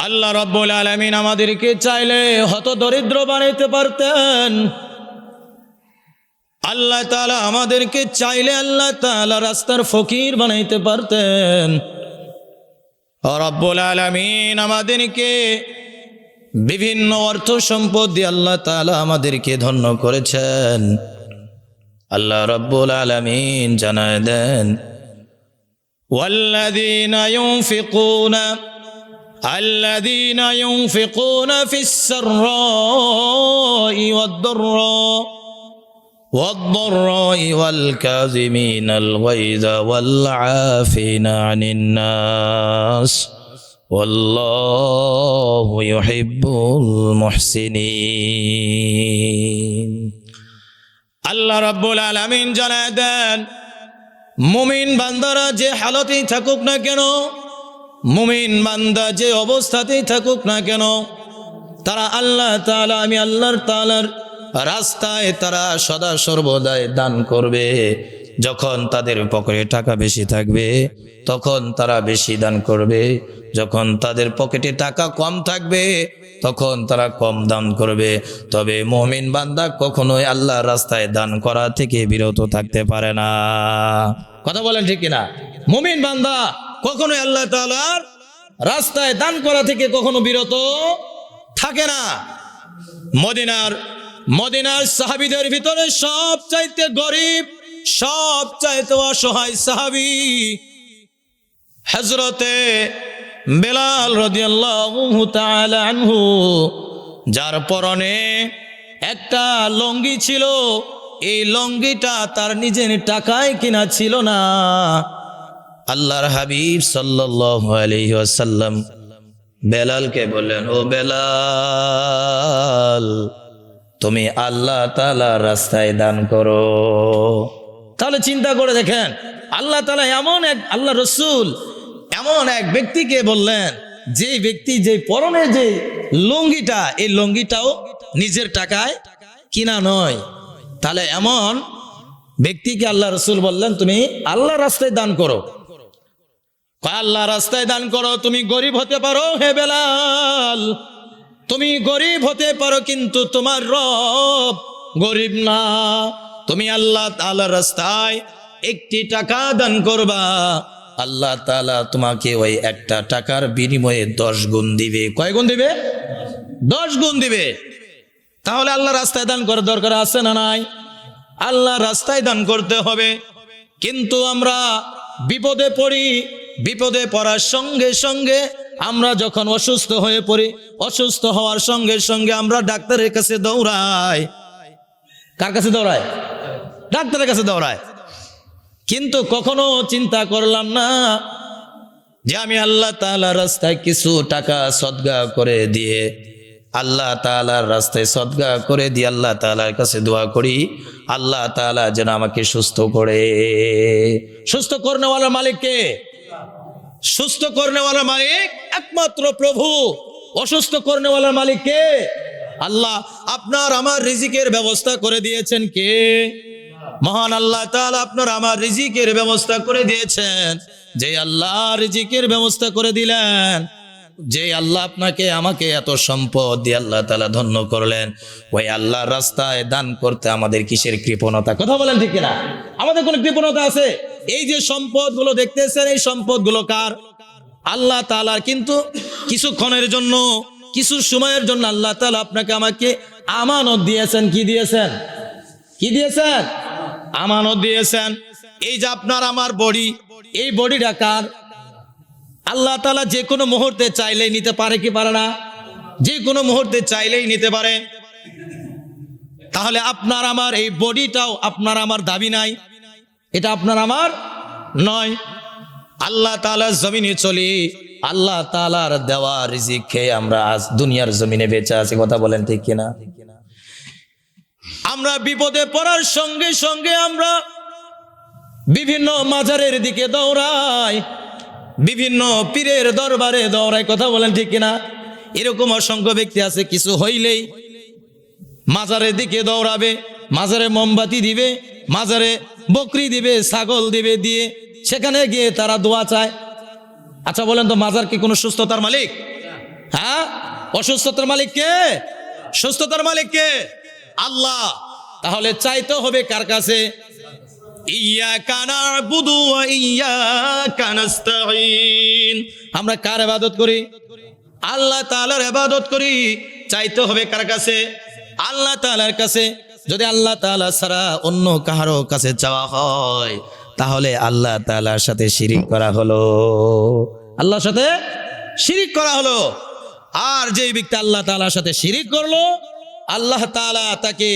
আল্লাহ রাব্বুল আলামিন আমাদেরকে চাইলে হত দরিদ্র বানাইতে পারতেন। আল্লাহ তাআলা আমাদেরকে চাইলে আল্লাহ তাআলা রাস্তার ফকির বানাইতে পারতেন। রাব্বুল আলামিন আমাদেরকে বিভিন্ন অর্থ সম্পদ দিয়ে আল্লাহ তাআলা আমাদেরকে ধন্য করেছেন। আল্লাহ রাব্বুল আলামিন জানায় দেন, الذين ينفقون في السراء والضراء والكاظمين الغيظ والعافين عن الناس والله يحب المحسنين। আল্লাহ রাব্বুল আলামিন জানায় দেন, মুমিন বান্দারা যে হালতেই থাকুক না কেন, মুমিন বান্দা যে অবস্থাতেই থাকুক না কেন, তারা আল্লাহ তাআলা আমি আল্লাহর তাআলার রাস্তায় তারা সদা সর্বদাই দান করবে। যখন তাদের পকেটে টাকা বেশি থাকবে তখন তারা বেশি দান করবে, যখন তাদের পকেটে টাকা কম থাকবে তখন তারা কম দান করবে। তবে মুমিন বান্দা কখনোই আল্লাহর রাস্তায় দান করা থেকে বিরত থাকতে পারে না। কথা বলেন ঠিক কিনা? মুমিন বান্দা কখনোই আল্লাহ তাআলার রাস্তায় দান করা থেকে কখনো বিরত থাকে না। মদিনার সাহাবীদের ভিতরে সবচাইতে গরিব, সবচাইতে অসহায় সাহাবী হযরতে বেলাল রাদিয়াল্লাহু তাআলা আনহু, যার পরনে একটা লুঙ্গি ছিল। এই লুঙ্গিটা তার নিজের টাকায় কিনা ছিল না। আল্লাহর হাবিব সাল্লাল্লাহু আলাইহি ওয়াসাল্লাম বেলালকে বললেন, ও বেলাল, তুমি আল্লাহ তাআলার রাস্তায় দান করো। তাহলে চিন্তা করে দেখেন, আল্লাহ তাআলা এমন এক, আল্লাহ রাসূল এমন এক ব্যক্তিকে বললেন, যে ব্যক্তি যে পরনে যে লুঙ্গিটা, এই লুঙ্গিটাও নিজের টাকায় কিনা নয়। তাহলে এমন ব্যক্তিকে আল্লাহ রাসূল বললেন, তুমি আল্লাহর রাস্তায় দান করো। আল্লাহ রাস্তায় দান করো। তুমি গরিব হতে পারো হে বেলাল, তুমি গরিব হতে পারো, কিন্তু তোমার রব গরিব না। তুমি আল্লাহ তাআলার রাস্তায় একটি টাকা দান করবা, আল্লাহ তাআলা তোমাকে ওই একটা টাকার বিনিময়ে 10 গুণ দিবে। কয় গুণ দিবে? 10 গুণ দিবে। তাহলে আল্লাহ রাস্তায় দান করার দরকার আছে না নাই? আল্লাহ রাস্তায় দান করতে হবে। কিন্তু আমরা বিপদে পড়ি, বিপদে পড়ার সঙ্গে সঙ্গে আমরা যখন অসুস্থ হয়ে পড়ি, অসুস্থ হওয়ার সঙ্গে সঙ্গে আমরা ডাক্তারের কাছে দৌড়াই। কার কাছে দৌড়াই? ডাক্তারের কাছে দৌড়াই। কিন্তু কখনো চিন্তা করলাম না যে আমি আল্লাহ তাআলার রাস্তায় কিছু টাকা সদকা করে দিয়ে, আল্লাহ তাআলার রাস্তায় সদকা করে দিয়ে আল্লাহ তাআলার কাছে দোয়া করি, আল্লাহ তাআলা যেন আমাকে সুস্থ করে। সুস্থ করনেওয়ালা মালিক কে? সুস্থ করনেওয়ালা মালিক একমাত্র প্রভু। অসুস্থ করনেওয়ালা মালিক কে? আল্লাহ। আপনার আমার রিজিকের ব্যবস্থা করে দিয়েছেন কে? মহান আল্লাহ তাআলা আপনার আমার রিজিকের ব্যবস্থা করে দিয়েছেন। যে আল্লাহ রিজিকের ব্যবস্থা করে দিলেন, যে আল্লাহ আপনাকে আমাকে এত সম্পদ দিয়ে আল্লাহ তাআলা ধন্য করলেন, ওই আল্লাহর রাস্তায় দান করতে আমাদের কিসের কৃপণতা? কথা বলেন ঠিক কিনা? আমাদের কোনো কৃপণতা আছে? এই যে সম্পদগুলো দেখতেছেন, এই সম্পদগুলো কার? আল্লাহ তাআলার। কিন্তু কিছুক্ষণের জন্য, কিছু সময়ের জন্য আল্লাহ তাআলা আপনাকে আমাকে আমানত দিয়েছেন। কি দিয়েছেন? কি দিয়েছেন? আমানত দিয়েছেন। এই যে আপনার আমার বডি, এই বডিটা কার? আল্লাহ তাআলা যে কোনো মুহূর্তে চাইলেই নিতে পারে কি পারে না? যে কোনো মুহূর্তে চাইলেই নিতে পারে। তাহলে আপনার আমার এই বডিটাও আপনার আমার দাবি নাই, এটা আপনার আমার নয়। আল্লাহ তাআলার জমিনে চলি, আল্লাহ তাআলার দেওয়া রিজিক খেয়ে আমরা আজ দুনিয়ার জমিনে বেঁচে আছি। কথা বলেন ঠিক কিনা? আমরা বিপদে পড়ার সঙ্গে সঙ্গে আমরা বিভিন্ন মাজারের দিকে দৌড়াই, বিভিন্ন পীরের দরবারে দৌড়াই। কথা বলেন ঠিক কিনা? এরকম অসংখ্য ব্যক্তি আছে, কিছু হইলেই মাজারের দিকে দৌড়াবে, মাজারে মোমবাতি দিবে, মাজারে বকরি দিবে, ছাগল দিবে, দিয়ে সেখানে গিয়ে তারা দোয়া চায়। আচ্ছা বলেন তো, মাজার কি কোনো সুস্থতার মালিক? হ্যাঁ, অসুস্থতার মালিক কে? সুস্থতার মালিক কে? আল্লাহ। তাহলে চাইতে হবে কার কাছে? ইয়্যাকা না'বুদু ওয়া ইয়্যাকা নাস্তাঈন। আমরা কার ইবাদত করি? আল্লাহ তাআলার ইবাদত করি। চাইতে হবে কার কাছে? আল্লাহ তাআলার কাছে। যদি আল্লাহ তাআলা ছাড়া অন্য কারো কাছে চাওয়া হয় তাহলে আল্লাহ তাআলার সাথে শিরিক করা হলো, আল্লাহর সাথে শিরিক করা হলো। আর যেই ব্যক্তি আল্লাহ তাআলার সাথে শিরিক করলো, আল্লাহ তাআলা তাকে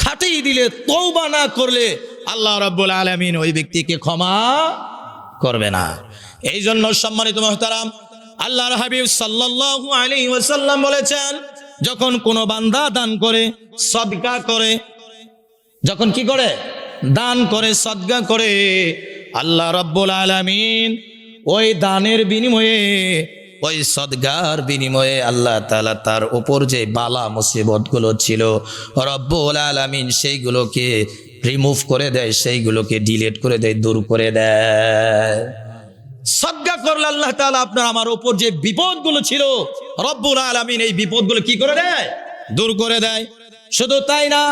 খাটিয়ে দিলে, তওবা না করলে আল্লাহ রাব্বুল আলামিন ওই ব্যক্তিকে ক্ষমা করবে না। এই জন্য সম্মানিত মুহতারাম, আল্লাহর হাবিব সাল্লাল্লাহু আলাইহি ওয়াসাল্লাম বলেছেন, যখন কোনো বান্দা দান করে, সদকা করে, যখন কি করে? দান করে, সদকা করে, আল্লাহ রাব্বুল আলামিন ওই দানের বিনিময়ে, ওই সদকার বিনিময়ে আল্লাহ তাআলা তার উপর যে বালা মুসিবত গুলো ছিল রব্বুল আলামিন সেইগুলোকে রিমুভ করে দেয়, সেইগুলোকে ডিলিট করে দেয়, দূর করে দেয়। সদকা করলে আল্লাহ তাআলা আপনার আমার উপর যে বিপদগুলো ছিল রব্বুল আলামিন এই বিপদগুলো কি করে দেয়? দূর করে দেয়। শুধু তাই না,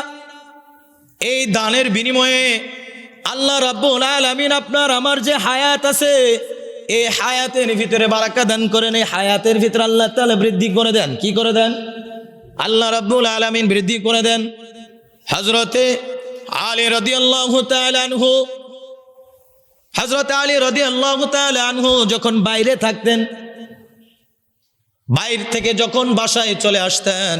এই দানের বিনিময়ে আল্লাহ রাব্বুল আলামিন আপনার আমার যে হায়াত আছে, এই হায়াতের ভিতরে বারাকা দান করেন। এই হায়াতের ভিতরে আল্লাহ তাআলা বৃদ্ধি করে দেন। কি করে দেন? আল্লাহ রাব্বুল আলামিন বৃদ্ধি করে দেন। হযরতে আলী রাদিয়াল্লাহু তাআলা আনহু, হযরত আলী রাদিয়াল্লাহু তাআলা আনহু যখন বাইরে থাকতেন, বাইরে থেকে যখন বাসায় চলে আসতেন,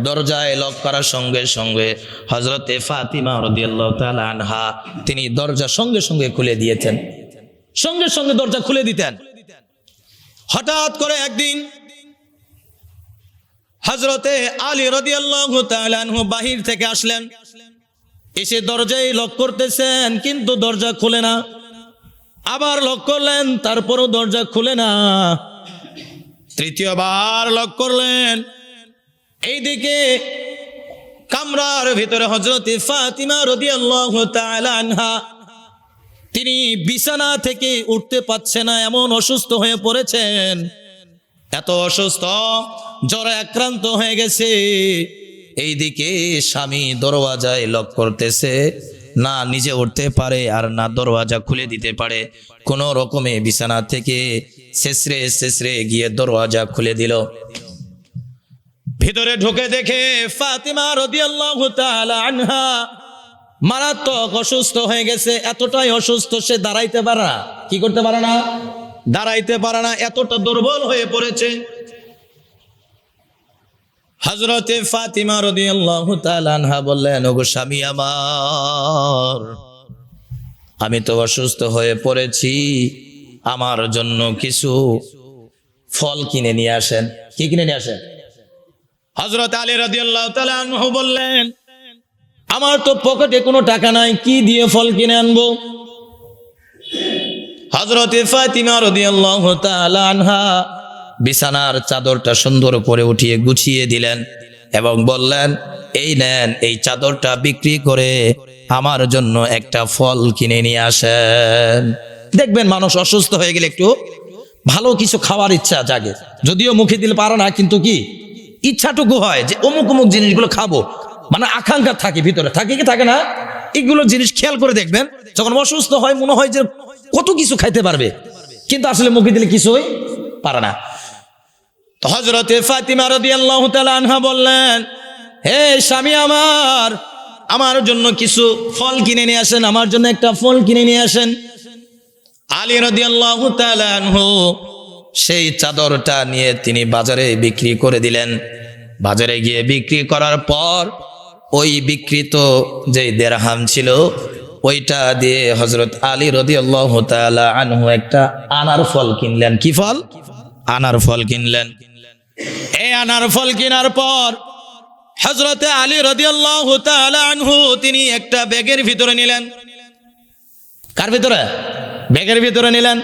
দরজায় লক করার সঙ্গে সঙ্গে হযরতে ফাতিমা রাদিয়াল্লাহু তাআলা আনহা তিনি দরজা সঙ্গে সঙ্গে খুলে দিয়েছেন, সঙ্গে সঙ্গে দরজা খুলে দিতেন। হঠাৎ করে একদিন হযরতে আলী রাদিয়াল্লাহু তাআলা আনহু বাহির থেকে আসলেন, এসে দরজায় লক করতেছেন কিন্তু দরজা খুলে না। আবার লক করলেন, তারপরও দরজা খুলে না। তৃতীয়বার লক করলেন। এইদিকে কামরার ভিতরে হযরতে ফাতিমা রাদিয়াল্লাহু তাআলা আনহা তিনি বিছানা থেকে উঠতে পারছে না, এমন অসুস্থ হয়ে পড়েছেন। এত অসুস্থ, জ্বরে আক্রান্ত হয়ে গেছে। এইদিকে স্বামী দরওয়াজায় লক করতেছে, না নিজে উঠতে পারে আর না দরওয়াজা খুলে দিতে পারে। কোন রকমে বিছানা থেকে শেষরে শেষরে গিয়ে দরওয়াজা খুলে দিল। ভিতরে ঢুকে দেখে ফাতিমা রাদিয়াল্লাহু তাআলা আনহা মারাত্মক অসুস্থ হয়ে গেছে। এতটাই অসুস্থ সে দাঁড়াইতে পারে না। কি করতে পারে না? দাঁড়াইতে পারে না, এতটা দুর্বল হয়ে পড়েছে। হযরতে ফাতিমা রাদিয়াল্লাহু তাআলা আনহা বললেন, ওগো স্বামী আমার, আমি তো অসুস্থ হয়ে পড়েছি, আমার জন্য কিছু ফল কিনে নিয়ে আসেন। কি কিনে নিয়ে আসেন? হযরত আলী রাদিয়াল্লাহু তাআলা আনহু বললেন, আমার তো পকেটে কোনো টাকা নাই, কি দিয়ে ফল কিনে আনবো? হযরতে ফাতিমা রাদিয়াল্লাহু তাআলা আনহা বিছানার চাদরটা সুন্দর করে উঠিয়ে গুছিয়ে দিলেন এবং বললেন, এই নেন, এই চাদরটা বিক্রি করে আমার জন্য একটা ফল কিনে নিয়ে আসেন। দেখবেন মানুষ অসুস্থ হয়ে গেলে একটু ভালো কিছু খাওয়ার ইচ্ছা জাগে, যদিও মুখে দিলে পারে না, কিন্তু কি ইচ্ছাটুকু হয় যে অমুক অমুক জিনিসগুলো খাবো, মানে আকাঙ্ক্ষা থাকে, ভিতরে থাকে কি থাকে না? এগুলো জিনিস খেয়াল করে দেখবেন, যখন অসুস্থ হয় মনে হয় যে কত কিছু খাইতে পারবে, কিন্তু আসলে মুখে দিলে কিছুই পারে না। তো হযরতে ফাতিমা রাদিয়াল্লাহু তাআলা আনহা বললেন, হে স্বামী আমার, আমার জন্য কিছু ফল কিনে নিয়ে আসেন, আমার জন্য একটা ফল কিনে নিয়ে আসেন। আলী রাদিয়াল্লাহু তাআলা আনহু সেই চাদরটা নিয়ে তিনি বাজারে বিক্রি করে দিলেন। বাজারে গিয়ে বিক্রি করার পর ওই বিক্রিত যে দিরহাম ছিল ওইটা দিয়ে হযরত আলী রাদিয়াল্লাহু তাআলা আনহু একটা আনার ফল কিনলেন। কি ফল? আনার ফল কিনলেন। এই আনার ফল কেনার পর হযরত আলী রাদিয়াল্লাহু তাআলা আনহু তিনি একটা ব্যাগের ভিতরে নিলেন। কার ভিতরে? ব্যাগের ভিতরে নিলেন।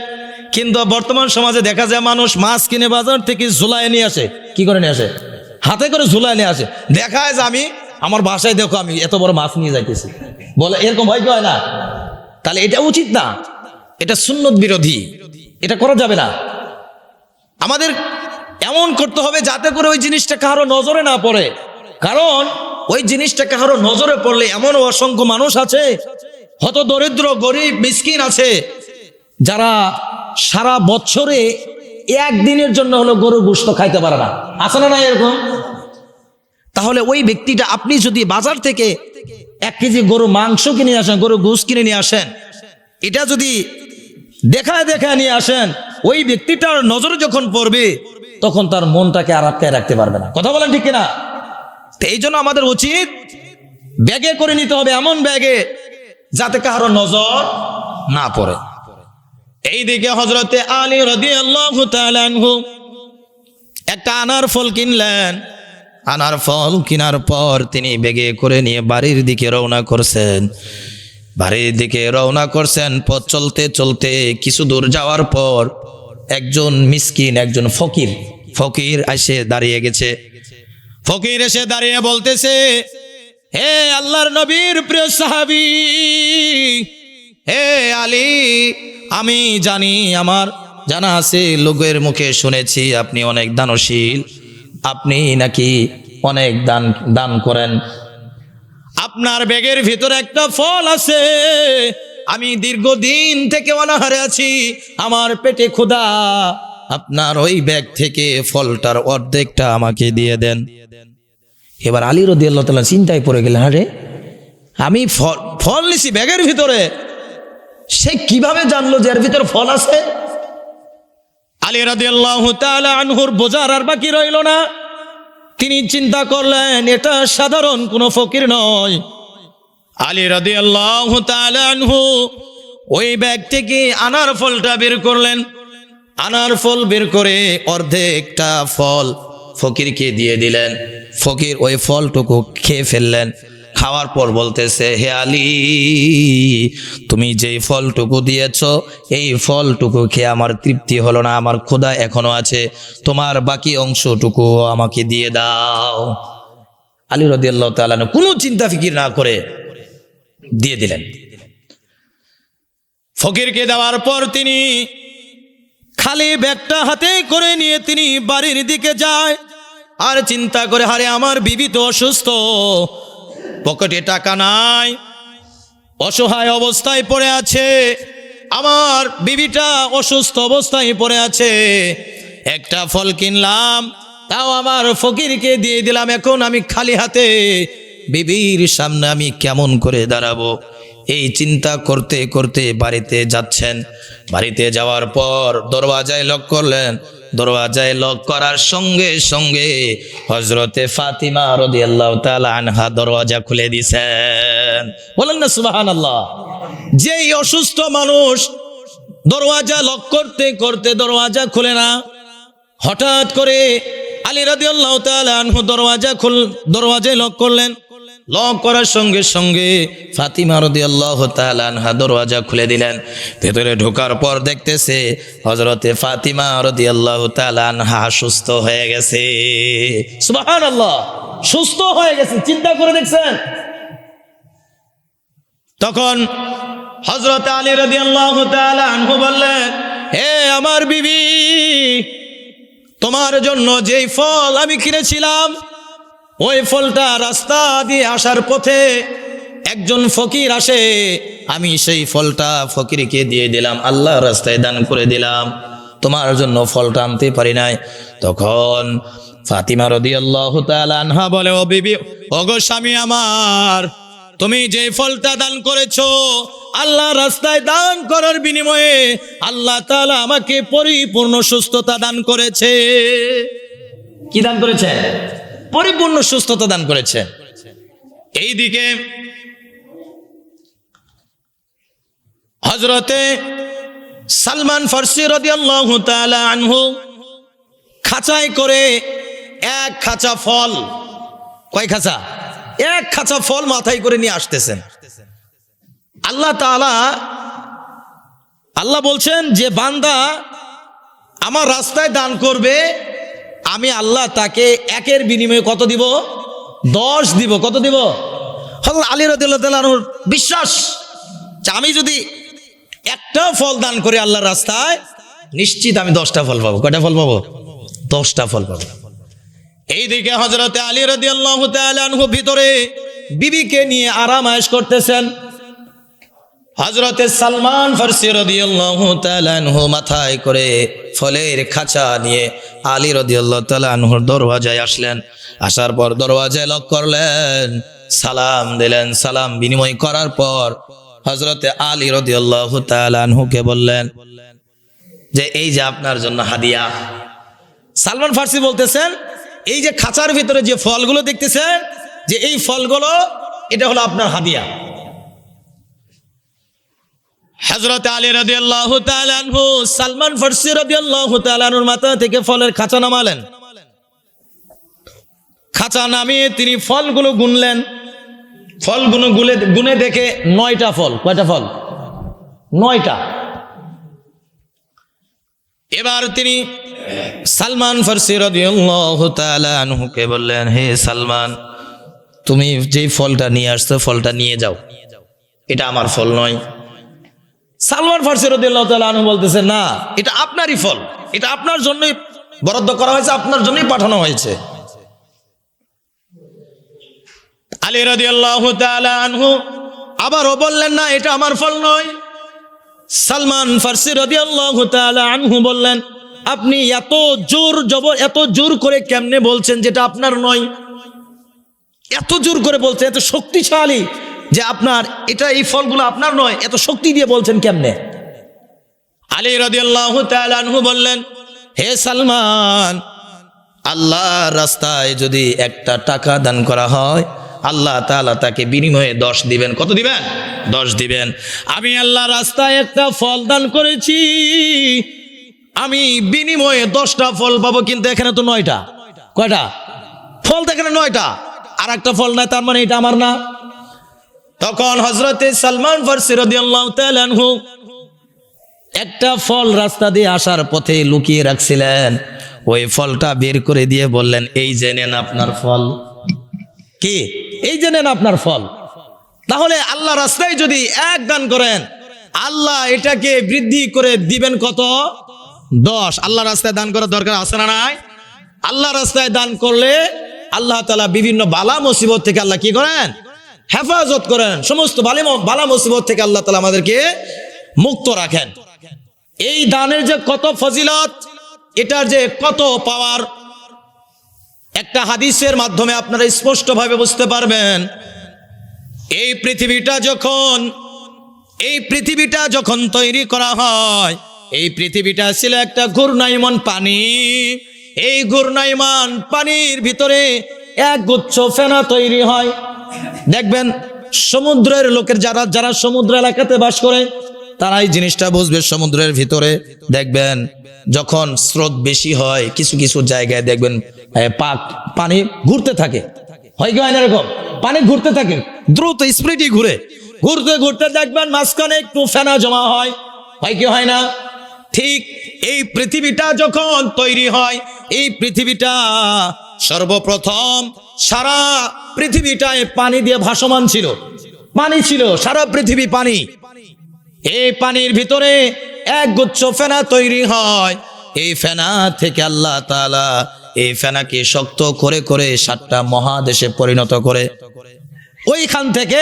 কিন্তু বর্তমান সমাজে দেখা যায় মানুষ মাছ কিনে বাজার থেকে ঝুলায় নিয়ে আসে। কি করে নিয়ে আসে? হাতে করে ঝুলায় নিয়ে আসে। দেখায় যে আমি আমার বাসায় দেখো আমি এত বড় মাছ নিয়ে যাইতেছি, বলে এরকম হয় কি হয় না? তাহলে এটা উচিত না, এটা সুন্নত বিরোধী, এটা করা যাবে না। আমাদের এমন এমন করতে হবে যাতে করে ওই জিনিসটা কারো নজরে না পড়ে, কারণ ওই জিনিসটা কারো নজরে পড়লে এমন অসংখ্য মানুষ আছে, হত দরিদ্র গরিব মিসকিন আছে, যারা সারা বছরে একদিনের জন্য হলো গরুর গোশত খাইতে পারে না, আছে না এরকম? তাহলে ওই ব্যক্তিটা, আপনি যদি বাজার থেকে 1 কেজি গরু মাংস কিনে আসেন, গরু গোশত কিনে নিয়ে আসেন, এটা যদি দেখায় নিয়ে আসেন, ওই ব্যক্তিটার নজরে যখন পড়বে তখন তার মনটাকে আর আটকায় রাখতে পারবে না। কথা বলেন ঠিক কিনা? তো এই জন্য আমাদের উচিত ব্যাগে করে নিতে হবে, এমন ব্যাগে যাতে কারো নজর না পড়ে। এইদিকে হযরতে আলী রাদিয়াল্লাহু তাআলা আনহু একটা আনার ফল কিনলেন। আনার ফল কেনার পর তিনি ব্যাগে করে নিয়ে বাড়ির দিকে রওনা করছেন। বাড়ির দিকে রওনা করছেন। পথ চলতে চলতে কিছু দূর যাওয়ার পর একজন মিসকিন, একজন ফকির এসে দাঁড়িয়ে গেছে। ফকির এসে দাঁড়িয়ে বলতেছে, হে আল্লাহর নবীর প্রিয় সাহাবী, হে আলী, আমি জানি, আমার জানা আছে, লোকের মুখে শুনেছি আপনি অনেক দানশীল, আপনি নাকি অনেক দান করেন। আপনার ব্যাগের ভিতরে একটা ফল আছে, আমি দীর্ঘদিন থেকে অনাহারে আছি, আমার পেটে ক্ষুধা, আপনার ওই ব্যাগ থেকে ফলটার অর্ধেকটা আমাকে দিয়ে দেন। এবার আলী রাদিয়াল্লাহু তাআলা চিন্তায় পড়ে গেলেন, আরে আমি ফল নিছি ব্যাগের ভিতরে, সে কিভাবে জানলো যে এর ভিতরে ফল আছে? আলী রাদিয়াল্লাহু তাআলা আনহুর বোঝার আর বাকি রইল না। তিনি চিন্তা করলেন এটা সাধারণ কোনো ফকির নয়। আলী রাদিয়াল্লাহু তাআলা আনহু ওই ব্যাগ থেকে আনার ফলটা বের করলেন। আনার ফল বের করে অর্ধেকটা ফল ফকিরকে দিয়ে দিলেন। ফকির ওই ফলটুকু খেয়ে ফেললেন। খাওয়ার পর বলতেছে, হে আলী, তুমি যেই ফলটুকু দিয়েছ, এই ফলটুকু খেয়ে আমার তৃপ্তি হলো না, আমার ক্ষুধা এখনো আছে, তোমার বাকি অংশটুকু আমাকে দিয়ে দাও। আলী রাদিয়াল্লাহু তাআলা কোনো চিন্তা ফিকির না করে দিয়ে দিলেন। ফকিরকে দেওয়ার পর তিনি খালি ব্যাগটা হাতে করে নিয়ে তিনি বাড়ির দিকে যায়। আর চিন্তা করে, আরে আমার বিবি তো অসুস্থ, পকেটে টাকা নাই, অসহায় অবস্থায় পড়ে আছে, আমার বিবিটা অসুস্থ অবস্থায় পড়ে আছে, একটা ফল কিনলাম, তাও আমার ফকিরকে দিয়ে দিলাম, এখন আমি খালি হাতে বিবির সামনে আমি কেমন করে দাঁড়াবো? এই চিন্তা করতে করতে বাড়িতে যাচ্ছেন। বাড়িতে যাওয়ার পর দরওয়াজায় লক করলেন। দরওয়াজায় লক করার সঙ্গে সঙ্গে হযরতে ফাতিমা রাদিয়াল্লাহু তাআলা আনহা দরওয়াজা খুলে দিয়েছেন। বলেন না সুবহানাল্লাহ। যেই অসুস্থ মানুষ দরওয়াজা লক করতে করতে দরওয়াজা খুলে না, হঠাৎ করে আলী রাদিয়াল্লাহু তাআলা আনহু দরওয়াজায় লক করলেন। লক করার সঙ্গে সঙ্গে ফাতিমা রাদিয়াল্লাহু তাআলা আনহা দরওয়াজা খুলে দিলেন। ভেতরে ঢোকার পর দেখতেছে হযরতে ফাতিমা রাদিয়াল্লাহু তাআলা আনহা সুস্থ হয়ে গেছে। সুবহানাল্লাহ, সুস্থ হয়ে গেছে। চিন্তা করে দেখছেন? তখন হযরত আলী রাদিয়াল্লাহু তাআলা আনহু বললেন, হে আমার বিবি, তোমার জন্য যেই ফল আমি কিনেছিলাম, ওই ফলটা রাস্তা দিয়ে আসার পথে একজন ফকির আসে, আমি সেই ফলটা ফকিরকে দিয়ে দিলাম, আল্লাহর রাস্তায় দান করে দিলাম, তোমার জন্য ফলটা আনতে পারি নাই। তখন ফাতিমা রাদিয়াল্লাহু তাআলা আনহা বলে, ও বিবি, ওগো স্বামী আমার, তুমি যে ফলটা দান করেছো, আল্লাহর রাস্তায় দান করার বিনিময়ে আল্লাহ তাআলা আমাকে পরিপূর্ণ সুস্থতা দান করেছে। কি দান করেছে? পরিপূর্ণ সুস্থতা দান করেছে। এইদিকে হযরতে সালমান ফারসি রাদিয়াল্লাহু তাআলা আনহু খাঁচায় করে এক খাঁচা ফল, কয় খাঁচা? এক খাঁচা ফল মাথায় করে নিয়ে আসতেছেন। আল্লাহ বলছেন যে বান্দা আমার রাস্তায় দান করবে, আমি আল্লাহ তাকে একের বিনিময়ে কত দিব? 10 দিব। কত দিব? হযরত আলী রাদিয়াল্লাহু তাআলা আনহুর বিশ্বাস যে আমি যদি একটা ফল দান করি আল্লাহর রাস্তায়, নিশ্চিত আমি 10টা ফল পাবো। কয়টা ফল পাবো? 10টা ফল পাবে। এইদিকে হযরতে আলী রাদিয়াল্লাহু তাআলা আনহু ভিতরে বিবিকে নিয়ে আরাম আয়েশ করতেছেন। হযরতে সালমান ফারসি রাদিয়াল্লাহু তাআলা আনহু মাথায় করে ফলের খাঁচা নিয়ে আলী রাদিয়াল্লাহু তাআলা আনহুর দরওয়াজায় আসলেন। আসার পর দরওয়াজায় লক করলেন, সালাম দিলেন। সালাম বিনিময় করার পর হযরতে আলী রাদিয়াল্লাহু তাআলা আনহুকে বললেন যে এই যে আপনার জন্য হাদিয়া। সালমান ফারসি বলতেছেন, এই যে খাঁচার ভিতরে যে ফলগুলো দেখতেছেন, যে এই ফলগুলো এটা হলো আপনার হাদিয়া। হযরত আলী রাদিয়াল্লাহু তাআলা আনহু সালমান ফারসি রাদিয়াল্লাহু তাআলা আনহুর মাথা থেকে ফলের খাঁচা নামালেন। খাঁচা নামিয়ে তিনি ফলগুলো গুনলেন। ফলগুলো গুনে দেখে 9টা ফল। কয়টা ফল? 9টা। এবার তিনি সালমান ফারসি রাদিয়াল্লাহু তাআলা আনহুকে বললেন, হে সালমান, তুমি যেই ফলটা নিয়ে আসছো ফলটা নিয়ে যাও, এটা আমার ফল নয়। সালমান ফারসি রাদিয়াল্লাহু তাআলা আনহু বলতেছে, না, এটা আপনারই ফল, এটা আপনার জন্যই বরাদ্দ করা হয়েছে, আপনার জন্যই পাঠানো হয়েছে। আলী রাদিয়াল্লাহু তাআলা আনহু আবারও বললেন, না, এটা আমার ফল নয়। সালমান ফারসি রাদিয়াল্লাহু তাআলা আনহু বললেন, আপনি এত জোর করে কেমনে বলছেন যেটা আপনার নয়? এত জোর করে বলছেন, এত শক্তিশালী যে আপনার এটা, এই ফলগুলো আপনার নয়, এত শক্তি দিয়ে বলছেন কেমনে? আলী রাদিয়াল্লাহু তাআলা আনহু বললেন, হে সালমান, আল্লাহর রাস্তায় যদি একটা টাকা দান করা হয়, আল্লাহ তাআলা তাকে বিনিময়ে 10 দিবেন। কত দিবেন? 10 দিবেন। আমি আল্লাহর রাস্তায় একটা ফল দান করেছি, আমি বিনিময়ে 10টা ফল পাবো, কিন্তু এখানে তো 9টা। কয়টা ফল? তো এখানে 9টা, আর একটা ফল নাই, তার মানে এটা আমার না। তখন হযরতে সালমান ফারসি রাদিয়াল্লাহু তাআলা আনহু একটা ফল রাস্তা দিয়ে আসার পথে লুকিয়ে রাখছিলেন। ওই ফলটা বের করে দিয়ে বললেন, এই যে নেন আপনার ফল। কি? এই যে নেন আপনার ফল। তাহলে আল্লাহ রাস্তায় যদি এক দান করেন, আল্লাহ এটাকে বৃদ্ধি করে দিবেন কত? 10। আল্লাহ রাস্তায় দান করার দরকার আছে না নাই? আল্লাহ রাস্তায় দান করলে আল্লাহ তাআলা বিভিন্ন বালা মুসিবত থেকে আল্লাহ কি করেন? হেফাজত করেন। সমস্ত বালা মুসিবত থেকে আল্লাহ তাআলা আমাদেরকে মুক্ত রাখেন। এই দানের যে কত ফজিলত, এটার যে কত পাওয়ার, একটা হাদিসের মাধ্যমে আপনারা স্পষ্টভাবে বুঝতে পারবেন। এই পৃথিবীটা যখন তৈরি করা হয়, এই পৃথিবীটা ছিল একটা ঘূর্ণায়মান পানি। এই ঘূর্ণায়মান পানির ভিতরে এক গুচ্ছ ফেনা তৈরি হয়। দেখবেন সমুদ্রের লোকের যারা সমুদ্র এলাকাতে বাস করে তারাই জিনিসটা বুঝবে। সমুদ্রের ভিতরে দেখবেন যখন স্রোত বেশি হয়, কিছু কিছু জায়গায় দেখবেন পানি ঘুরতে থাকে। হয় কি হয় না? এরকম পানি ঘুরতে থাকে, দ্রুত স্পিডে ঘুরতে ঘুরতে দেখবেন মাঝখানে একটু ফেনা জমা হয়। হয় কি হয় না? ঠিক এই পৃথিবীটা যখন তৈরি হয়, এই পৃথিবীটা সর্বপ্রথম সারা পৃথিবীটায় পানি দিয়ে ভাসমান ছিল। পানি ছিল, সারা পৃথিবী পানি। এই পানির ভিতরে এক গুচ্ছ ফেনা তৈরি হয়। এই ফেনা থেকে আল্লাহ তাআলা এই ফেনাকে শক্ত করে করে 7টা মহাদেশে পরিণত করে ওইখান থেকে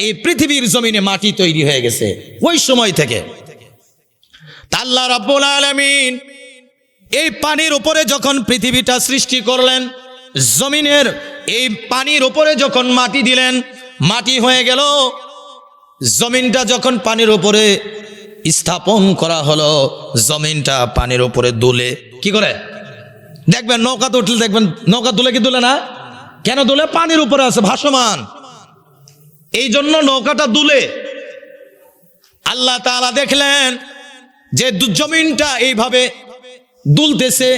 এই পৃথিবীর জমিনে মাটি তৈরি হয়ে গেছে। ওই সময় থেকে আল্লাহ রাব্বুল আলামিন এই পানির উপরে যখন পৃথিবীটা সৃষ্টি করলেন, জমিনের এই পানির উপরে যখন মাটি দিলেন, মাটি হয়ে গেল। জমিনটা যখন পানির উপরে স্থাপন করা হলো, জমিনটা পানির উপরে দুলে। কি করে? দেখবেন নৌকাতে উঠলে দেখবেন নৌকা দুলে কি দুলে না? কেন দুলে? পানির উপরে আছে, ভাসমান, এই জন্য নৌকাটা দুলে। আল্লাহ তাআলা দেখলেন যে জমিনটা এইভাবে দুলতেছে,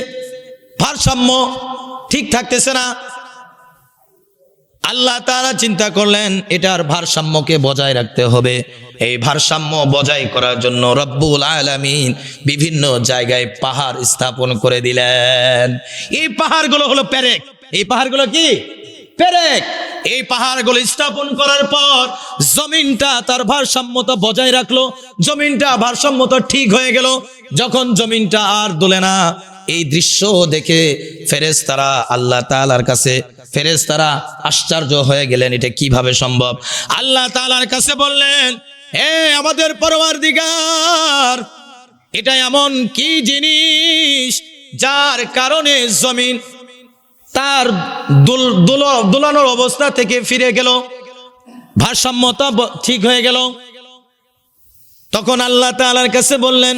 ভারসাম্য ঠিক থাকতেছে না। আল্লাহ তাআলা চিন্তা করলেন এটার ভারসাম্যকে বজায় রাখতে হবে। এই ভারসাম্য বজায় করার জন্য রব্বুল আলামিন বিভিন্ন জায়গায় পাহাড় স্থাপন করে দিলেন। এই পাহাড়গুলো হলো পেরেক। এই পাহাড়গুলো কি? পেরেক। এই পাহাড়গুলো স্থাপন করার পর জমিনটা তার ভারসাম্যতা বজায় রাখলো। জমিনটা ভারসাম্যতা ঠিক হয়ে গেল। যখন জমিনটা আর দুলে না, এই দৃশ্য দেখে ফেরেশতারা আল্লাহ তাআলার কাছে ফেরেশতারা আশ্চর্য হয়ে গেলেন, এটা কিভাবে সম্ভব। আল্লাহ তাআলার কাছে বললেন, হে আমাদের পরওয়ারদিগার, এটা এমন কি জিনিস যার কারণে জমিন তার দুলানোর অবস্থা থেকে ফিরে গেল, ভারসাম্যতা ঠিক হয়ে গেল। তখন আল্লাহ তাআলার কাছে বললেন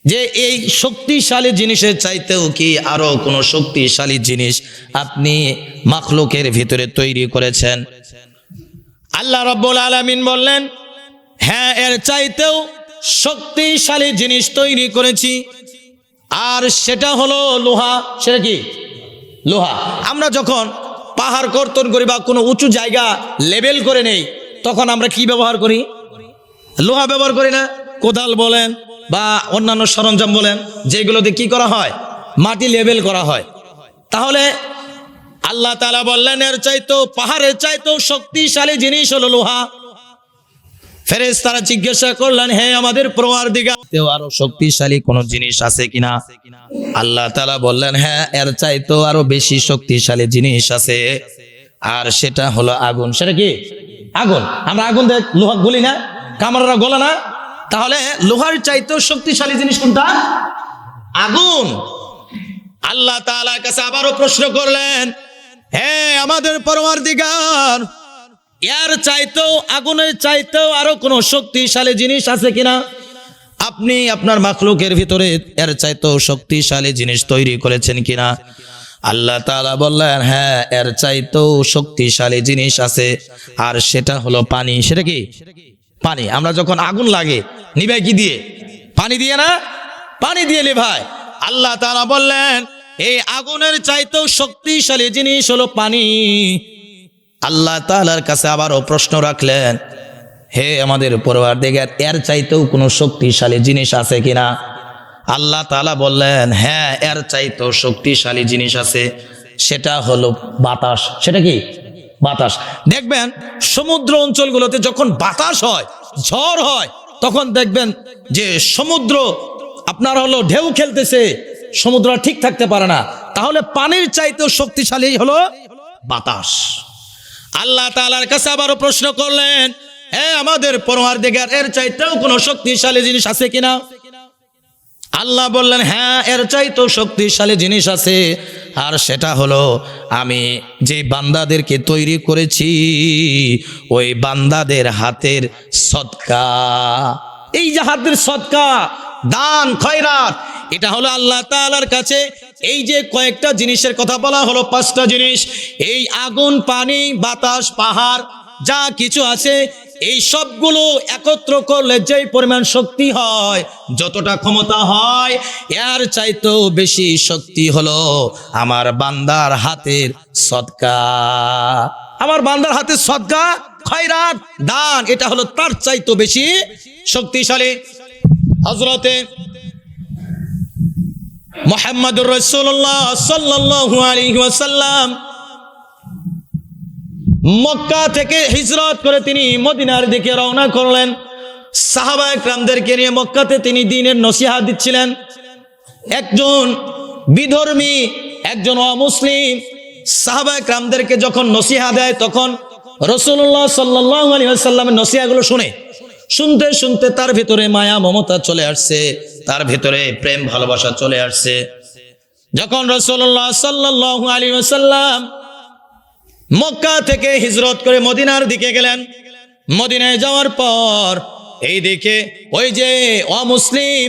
যে এই শক্তিশালী জিনিসের চাইতেও কি আরো কোনো শক্তিশালী জিনিস আপনি মাখলুকের ভিতরে তৈরি করেছেন? আল্লাহ রাব্বুল আলামিন বললেন, হ্যাঁ, এর চাইতেও শক্তিশালী জিনিস তৈরি করেছি, আর সেটা হলো লোহা। সেটা কি? লোহা। আমরা যখন পাহাড় কর্তন করি বা কোনো উঁচু জায়গা লেভেল করে নেই, তখন আমরা কি ব্যবহার করি? লোহা ব্যবহার করি না? কোদাল বলেন বা অন্যান্য সরঞ্জাম বলেন, যেগুলোতে কি করা হয়? মাটি লেভেল করা হয়। তাহলে আল্লাহ তাআলা বললেন, এর চাইতেও, পাহাড়ের চাইতেও শক্তিশালী জিনিস হলো লোহা। ফেরেশতারা জিজ্ঞাসা করলেন, হে আমাদের পরওয়ারদিগার, আরো শক্তিশালী কোন জিনিস আছে কিনা? আল্লাহ তাআলা বললেন, হ্যাঁ, এর চাইতেও আরো বেশি শক্তিশালী জিনিস আছে, আর সেটা হলো আগুন। সেটা কি? আগুন। আমরা আগুন দিয়ে লোহা গলি না, কামড়ারা গলে না। তাহলে লোহার চাইতেও শক্তিশালী জিনিস কোনটা? আগুন। আল্লাহ তাআলার কাছে আবারও প্রশ্ন করলেন, হে আমাদের পরওয়ারদিগার, এর চাইতেও, আগুনের চাইতেও আরো কোন শক্তিশালী জিনিস আছে কিনা? আপনি আপনার মাখলুকের ভিতরে এর চাইতেও শক্তিশালী জিনিস তৈরি করেছেন কিনা? আল্লাহ তাআলা বললেন, হ্যাঁ, এর চাইতেও শক্তিশালী জিনিস আছে, আর সেটা হলো পানি। সেটা কি? পানি। আমরা যখন আগুন লাগে নিভাই কি দিয়ে? পানি দিয়ে না? পানি দিয়ে নিভাই। আল্লাহ তাআলা বললেন, এই আগুনের চাইতেও শক্তিশালী জিনিস হলো পানি। আল্লাহ তাআলার কাছে আবারও প্রশ্ন রাখলেন, হে আমাদের পরওয়ারদিগার, এর চাইতেও কোনো শক্তিশালী জিনিস আছে কিনা? আল্লাহ তাআলা বললেন, হ্যাঁ, এর চাইতেও শক্তিশালী জিনিস আছে, সেটা হলো বাতাস। সেটা কি? বাতাস। দেখবেন সমুদ্র অঞ্চলগুলোতে যখন বাতাস হয়, ঝড় হয়, তখন দেখবেন যে সমুদ্র আপনার হলো ঢেউ খেলতেছে, সমুদ্র ঠিক থাকতে পারে না। তাহলে পানির চাইতেও শক্তিশালী হলো বাতাস। আল্লাহ তাআলার কাছে আবারও প্রশ্ন করলেন, হে আমাদের পরওয়ারদিগার, এর চাইতেও কোনো শক্তিশালী জিনিস আছে কিনা? আল্লাহ বললেন, হ্যাঁ, এর চাইতেও শক্তিশালী জিনিস আছে, আর সেটা হলো আমি যে বান্দাদেরকে তৈরি করেছি, ওই বান্দাদের হাতের সদকা। এই যে হাতের সদকা, দান, খয়রাত, এটা হলো আল্লাহ তাআলার কাছে এই যে কয়েকটা জিনিসের কথা বলা হলো, 5টা জিনিস, এই আগুন, পানি, বাতাস, পাহাড়, যা কিছু আছে, এই সবগুলো একত্র করলে যেই পরিমাণ শক্তি হয়, যতটা ক্ষমতা হয়, এর চাইতেও বেশি শক্তি হলো আমার বান্দার হাতের সদকা। আমার বান্দার হাতের সদকা, খয়রাত, দান, এটা হলো তার চাইতেও বেশি শক্তিশালী। হযরতে মুহাম্মদুর রাসূলুল্লাহ সাল্লাল্লাহু আলাইহি ওয়াসাল্লাম মক্কা থেকে হিজরত করে তিনি মদিনার দিকে রওনা করলেন। সাহাবায়ে কেরামদেরকে নিয়ে মক্কাতে তিনি দ্বীনের নসিহত দিচ্ছিলেন। একজন বিধর্মী, একজন অমুসলিম সাহাবায়ে কেরামদেরকে যখন নসিহত দেয়, তখন রাসূলুল্লাহ সাল্লাল্লাহু আলাইহি ওয়াসাল্লামের নসিহতগুলো শুনতে শুনতে তার ভিতরে মায়া মমতা চলে আসছে, তার ভিতরে প্রেম ভালোবাসা চলে আসছে। যখন রাসূলুল্লাহ সাল্লাল্লাহু আলাইহি ওয়াসাল্লাম মক্কা থেকে হিজরত করে মদিনার দিকে গেলেন, মদিনায় যাওয়ার পর এই দিকে ওই যে অমুসলিম,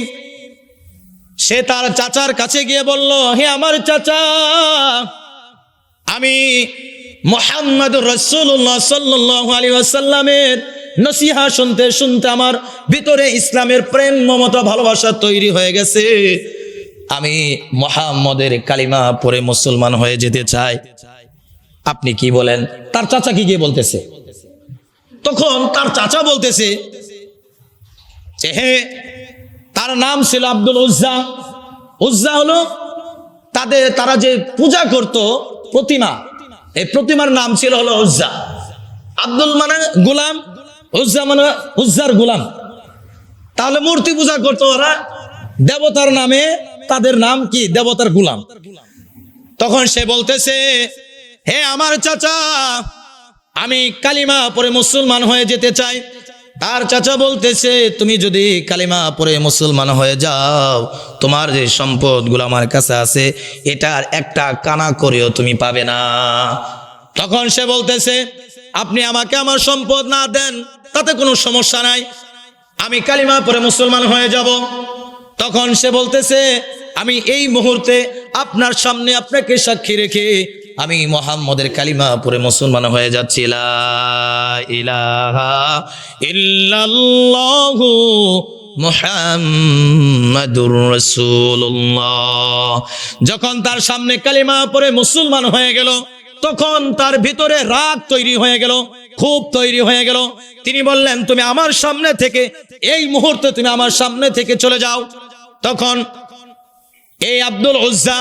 সে তার চাচার কাছে গিয়ে বলল, হে আমার চাচা, আমি মুহাম্মদুর রাসূলুল্লাহ সাল্লাল্লাহু আলাইহি ওয়াসাল্লামের নসিহত শুনতে শুনতে আমার ভিতরে ইসলামের প্রেম মমতা ভালোবাসা তৈরি হয়ে গেছে। আমি মুহাম্মদের কালিমা পড়ে মুসলমান হয়ে যেতে চাই। আপনি কি বলেন? তার চাচা কি গিয়ে বলতেছে? তখন তার চাচা বলতেছে যে, হে, তার নাম ছিল আব্দুল উজ্জা। উজ্জা হলো তারা যে পূজা করত প্রতিমা, এই প্রতিমার নাম ছিল হলো উজ্জা। আব্দুল মানে গোলাম, উজ্জা মানে উজ্জার গোলাম। তাহলে মূর্তি পূজা করতো ওরা, দেবতার নামে তাদের নাম কি? দেবতার গোলাম। তখন সে বলতেছে, হে আমার চাচা, আমি কালিমা পড়ে মুসলমান হয়ে যেতে চাই। তার চাচা বলতেছে, তুমি যদি কালিমা পড়ে মুসলমান হয়ে যাও, তোমার যে সম্পদগুলো আমার কাছে আছে এটার একটা কানা করেও তুমি পাবে না। তখন সে বলতেছে, আপনি আমাকে আমার সম্পদ না দেন তাতে কোনো সমস্যা নাই, আমি কালিমা পড়ে মুসলমান হয়ে যাব। তখন সে বলতেছে, আমি এই মুহূর্তে আপনার সামনে আপনাকে সাক্ষী রেখে আমি মুহাম্মদের কালিমা পড়ে মুসলমান হয়ে যাচ্ছি। লা ইলাহা ইল্লাল্লাহু মুহাম্মাদুর রাসূলুল্লাহ। যখন তার সামনে কালিমা পড়ে মুসলমান হয়ে গেল, তখন তার ভিতরে রাগ তৈরি হয়ে গেল, খুব তৈরি হয়ে গেল। তিনি বললেন, তুমি আমার সামনে থেকে, এই মুহূর্তে তুমি আমার সামনে থেকে চলে যাও। তখন এই আব্দুল উজ্জা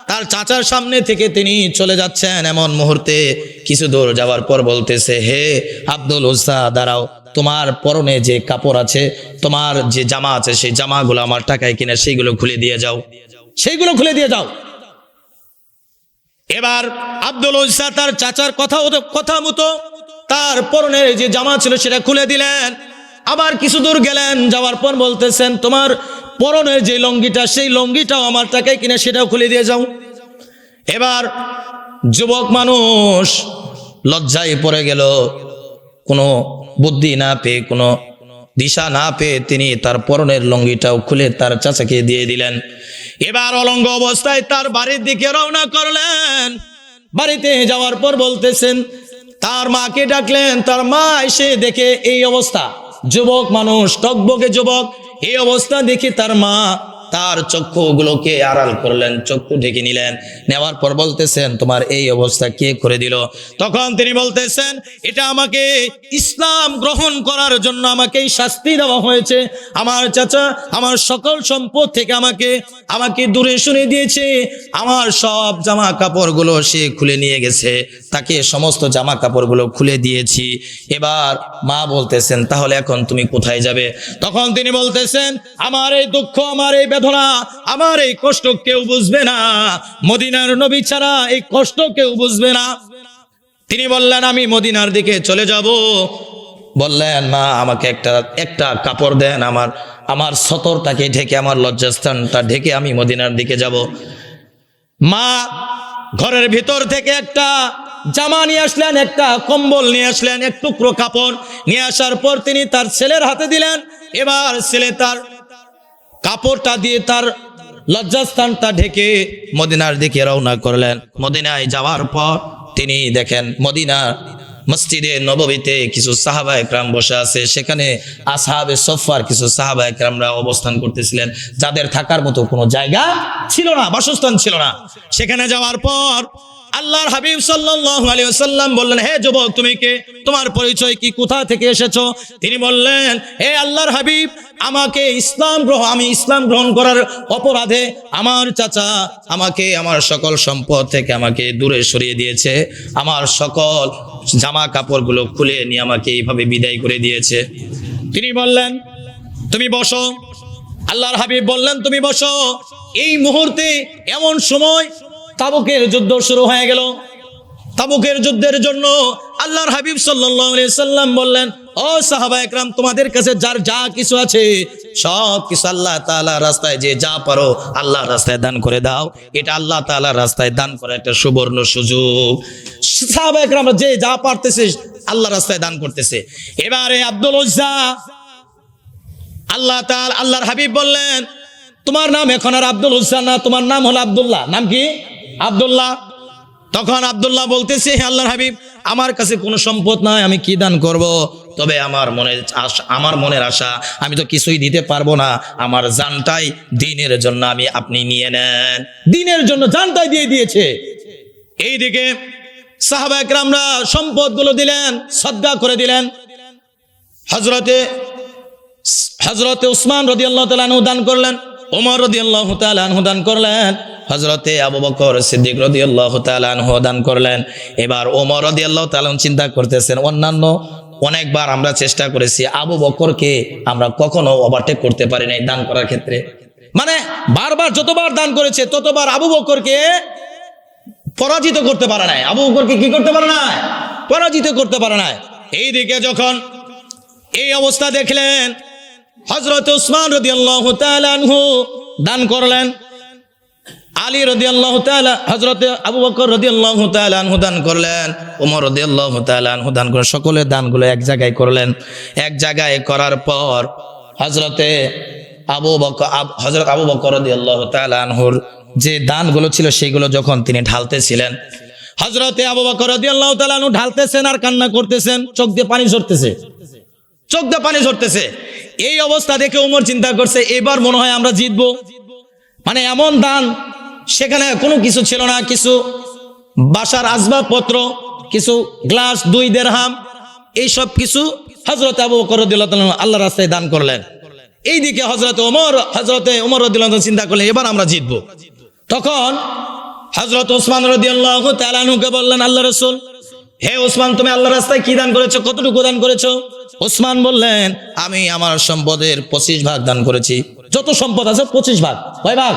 তার চাচার সামনে থেকে তিনি চলে যাচ্ছেন। এমন মুহূর্তে কিছু দূর যাওয়ার পর বলতেছে, হে আব্দুল উজ্জা, দাঁড়াও, তোমার পরনে যে কাপড় আছে, তোমার যে জামা আছে, সেই জামাগুলো আমার টাকায় কিনে সেইগুলো খুলে দিয়ে যাও, সেইগুলো খুলে দিয়ে যাও। এবার আব্দুল উজ্জা তার চাচার কথা মতো তার পরনের যে জামা ছিল সেটা খুলে দিলেন। আবার কিছু দূর গেলেন, যাওয়ার পর বলতেছেন, তোমার পরনের যে লঙ্গিটা, সেই লঙ্গিটাও আমার টাকায় কিনে সেটাও খুলে দিয়ে যাও। এবার যুবক মানুষ লজ্জায় পড়ে গেল, কোনো বুদ্ধি না পেয়ে, কোনো দিশা না পেয়ে তিনি তার পরনের লঙ্গিটাও খুলে তার চাচাকে দিয়ে দিলেন। এবার অলঙ্গ অবস্থায় তার বাড়ির দিকে রওনা করলেন। বাড়িতে যাওয়ার পর বলতেছেন, তার মাকে ডাকলেন। তার মা এসে দেখে এই অবস্থা, যুবক মানুষ, টকবকে যুবক, এই অবস্থা দেখে তার মা তার চক্ষুগুলোকে আড়াল করলেন, চক্ষু ঢেকে নিলেন। নেওয়ার পর বলতেছেন, তোমার এই অবস্থা কে করে দিল? তখন তিনি বলতেছেন, এটা আমাকে ইসলাম গ্রহণ করার জন্য আমাকে এই শাস্তি দেওয়া হয়েছে। আমার চাচা আমার সকল সম্পদ থেকে আমাকে দূরে সরিয়ে দিয়েছে। আমার সব জামা কাপড়গুলো সে খুলে নিয়ে গেছে, তাকে সমস্ত জামা কাপড়গুলো খুলে দিয়েছি। এবার মা বলতেছেন, তাহলে এখন তুমি কোথায় যাবে? তখন তিনি বলতেছেন, আমার এই দুঃখ, আমার এই বেদনা, আমার এই কষ্ট কেউ বুঝবে না, মদিনার নবী ছাড়া এই কষ্ট কেউ বুঝবে না। তিনি বললেন, আমি মদিনার দিকে চলে যাব। বললেন, মা আমাকে একটা কাপড় দেন, আমার সতরটাকে ঢেকে, আমার লজ্জাস্থানটা ঢেকে আমি মদিনার দিকে যাব। মা ঘরের ভিতর থেকে একটা জামা নিয়ে আসলেন, একটা কম্বল নিয়ে আসলেন, এক টুকরো কাপড় নিয়ে আসার পর তিনি তার ছেলের হাতে দিলেন। এবার ছেলে তার কাপড়টা দিয়ে তার লজ্জাস্থানটা ঢেকে মদিনার দিকে রওনা করলেন। মদিনায় যাওয়ার পর তিনি দেখেন, মদিনার মসজিদে নববীতে কিছু সাহাবা একরাম বসে আছে। সেখানে আসহাবে সফার কিছু সাহাবা একরামরা অবস্থান করতেছিলেন, যাদের থাকার মতো কোনো জায়গা ছিল না, বাসস্থান ছিল না। সেখানে যাওয়ার পর আল্লাহর হাবিব সাল্লাল্লাহু আলাইহি ওয়াসাল্লাম বললেন, হে যুবক, তুমি কে? তোমার পরিচয় কি? কোথা থেকে এসেছো? তিনি বললেন, হে আল্লাহর হাবিব, আমি ইসলাম গ্রহণ করার অপরাধে আমার চাচা আমাকে আমার সকল সম্পদ থেকে আমাকে দূরে সরিয়ে দিয়েছে, আমার সকল জামা কাপড়গুলো খুলে নিয়ে আমাকে এইভাবে বিদায় করে দিয়েছে। তিনি বললেন, তুমি বসো। আল্লাহর হাবিব বললেন, তুমি বসো। এই মুহূর্তে এমন সময় তাবুকের যুদ্ধ শুরু হয়ে গেল। তাবুকের যুদ্ধের জন্য আল্লাহর হাবিব সাল্লাল্লাহু আলাইহি সাল্লাম বললেন, ও সাহাবা একরাম, তোমাদের কাছে যার যা কিছু আছে সব কিছু আল্লাহ তাআলার রাস্তায় যে যা পারো আল্লাহর রাস্তায় দান করে দাও। এটা আল্লাহ তাআলার রাস্তায় দান করার একটা সুবর্ণ সুযোগ। সাহাবা একরাম যে যা পারতেছে আল্লাহর রাস্তায় দান করতেছে। এবারে আব্দুল উজ্জা, আল্লাহর হাবিব বললেন, তোমার নাম এখন আর আব্দুল উজ্জা না, তোমার নাম হলো আব্দুল্লাহ। নাম কি? আব্দুল্লাহ। তখন আব্দুল্লাহ বলতেছে, হে আল্লাহর হাবিব, আমার কাছে কোনো সম্পদ নাই, আমি কি দান করব? তবে আমার মনের আশা, আমি তো কিছুই দিতে পারবো না, আমার জানটাই দ্বীনের জন্য আপনি নিয়ে নেন। দ্বীনের জন্য জানটাই দিয়ে দিয়েছে। এইদিকে সাহাবা একরামরা সম্পদগুলো দিলেন, সদকা করে দিলেন। হযরতে উসমান রাদিয়াল্লাহু তাআলা আনহু দান করলেন, ওমর রাদিয়াল্লাহু তাআলা আনহু দান করলেন, হযরতে আবু বকর সিদ্দিক রাদিয়াল্লাহু তাআলা আনহু দান করলেন। এবার ওমর রাদিয়াল্লাহু তাআলা চিন্তা করতেছেন, অন্যান্য অনেকবার আমরা চেষ্টা করেছি, আবু বকরকে আমরা কখনো ওভারটেক করতে পারি নাই দান করার ক্ষেত্রে। মানে বারবার যতবার দান করেছে ততবার আবু বকরকে পরাজিত করতে পারে নাই, আবু বকরকে কি করতে পারে নাই, পরাজিত করতে পারে নাই। এইদিকে যখন এই অবস্থা দেখলেন, হযরত উসমান রাদিয়াল্লাহু তাআলা আনহু দান করলেন, আলী রাদিয়াল্লাহু তাআলা, হযরত আবু বকর রাদিয়াল্লাহু তাআলা আনহু দান করলেন, ওমর রাদিয়াল্লাহু তাআলা আনহু দান করলেন। সকলের দানগুলো এক জায়গায় করলেন। এক জায়গায় করার পর হযরত আবু বকর রাদিয়াল্লাহু তাআলা আনহুর যে দানগুলো ছিল সেগুলো যখন তিনি ঢালতেছিলেন, হযরতে আবু বকর রাদিয়াল্লাহু তাআলা আনহু ঢালতেছেন আর কান্না করতেছেন, চোখ দিয়ে পানি ঝরতেছে, চোখ দিয়ে পানি ঝরতেছে। এই অবস্থা দেখে ওমর চিন্তা করছে এবার মনে হয় আমরা জিতবো। মানে এমন দান, সেখানে কোনো কিছু ছিল না, কিছু বাসার আসবাবপত্র, কিছু গ্লাস, 2 দিরহাম, এইসব কিছু হযরত আবু বকর রাদিয়াল্লাহু তাআলা আল্লাহর রাস্তায় দান করলেন। এইদিকে হযরতে ওমর রাদিয়াল্লাহু তাআলা চিন্তা করলেন এবার আমরা জিতবো। তখন হযরত ওসমান রাদিয়াল্লাহু তাআলা আনহুকে বললেন, আল্লাহ রাসূল, হে ওসমান, তুমি আল্লাহর রাস্তায় কি দান করেছো, কতটুকু দান করেছো? ওসমান বললেন, আমি আমার সম্পদের 25 ভাগ দান করেছি। যত সম্পদ আছে 25 ভাগ, কয় ভাগ?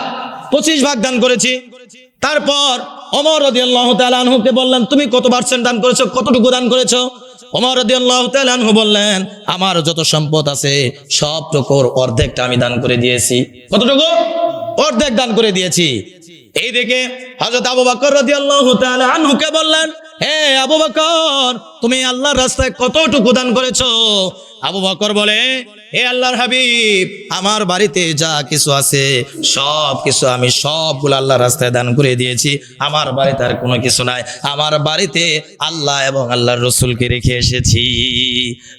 25 ভাগ দান করেছি। তারপর ওমর রাদিয়াল্লাহু তাআলা আনহুকে বললেন, তুমি কত পার্সেন্ট দান করেছো, কতটুকু দান করেছো? ওমর রাদিয়াল্লাহু তাআলা আনহু বললেন, আমার যত সম্পদ আছে সবটুকুর অর্ধেকটা আমি দান করে দিয়েছি। কতটুকু? অর্ধেক দান করে দিয়েছি। এই দেখে হযরত আবু বকর রাদিয়াল্লাহু তাআলা আনহুকে বললেন, হে আবু বকর, তুমি আল্লাহর রাস্তায় কতটুকু দান করেছো? আবু বকর বলে, হে আল্লাহর হাবিব, আমার বাড়িতে যা কিছু আছে সব কিছু আমি সবগুলো আল্লাহর রাস্তায় দান করে দিয়েছি। আমার বাড়িতে আর কোনো কিছু নাই, আমার বাড়িতে আল্লাহ এবং আল্লাহর রাসূলকে রেখে এসেছি।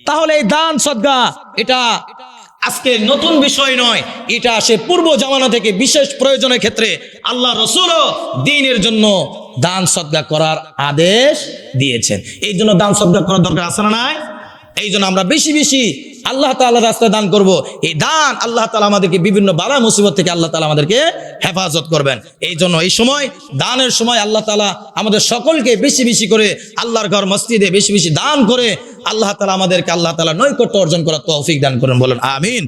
তাহলে এই দান সদকা এটা আজকে নতুন বিষয় নয়, এটা আসে পূর্ব জামানা থেকে। বিশেষ প্রয়োজনের ক্ষেত্রে আল্লাহ রাসূলও দ্বীনের জন্য দান সদকা করার আদেশ দিয়েছেন। এই জন্য দান সদকা করার দরকার আছে না নাই? এই জন্য আমরা বেশি বেশি আল্লাহ তাআলার রাস্তায় দান করব। এই দান আল্লাহ তাআলা আমাদেরকে বিভিন্ন বালা মুসিবত থেকে আল্লাহ তাআলা আমাদেরকে হেফাজত করবেন। এই জন্য এই সময়, দানের সময় আল্লাহ তাআলা আমাদের সকলকে বেশি বেশি করে আল্লাহর ঘর মসজিদে বেশি বেশি দান করে আল্লাহ তাআলা আমাদেরকে আল্লাহ তাআলা নৈকট্য অর্জন করার তৌফিক দান করেন। বলেন আমিন।